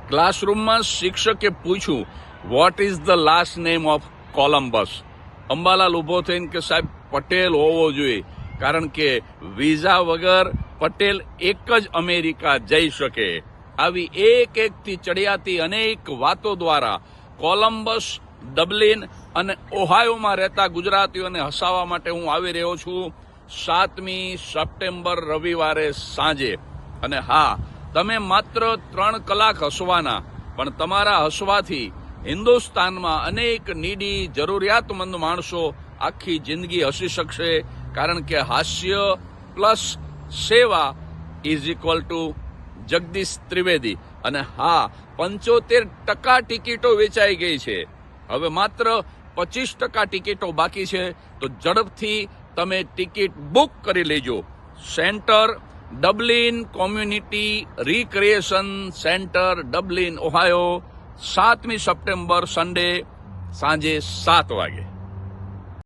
ક્લાસરૂમમાં શિક્ષકે પૂછ્યું, what is the last name of Columbus? Ambalal ઉભો થઈને કે સાહેબ પટેલ હોવો જોઈએ, કારણ કે વિઝા વગર પટેલ એક જ અમેરિકા જઈ શકે. આવી એક એકથી ચડિયાતી અનેક વાતો દ્વારા કોલમ્બસ, ડબલિન અને ઓહાયોમાં રહેતા ગુજરાતીઓને હસાવવા માટે હું આવી રહ્યો છું 7મી સપ્ટેમ્બર રવિવારે સાંજે. અને હા, તમે માત્ર 3 કલાક હસવાના, પણ તમારા હસવાથી હિન્દુસ્તાનમાં અનેક નીડી જરૂરિયાતમંદ માણસો આખી જિંદગી હસી શકશે, કારણ કે હાસ્ય પ્લસ સેવા is equal to Jagdish Trivedi. અને હા, 75% ટિકિટો વેચાઈ ગઈ છે. હવે માત્ર 25% ટિકિટો બાકી છે, તો ઝડપથી તમે ટિકિટ બુક કરી લેજો. Centre Dublin community recreation centre, Dublin, Ohio, 7મી સપ્ટેમ્બર સન્ડે સાંજે 7 વાગે.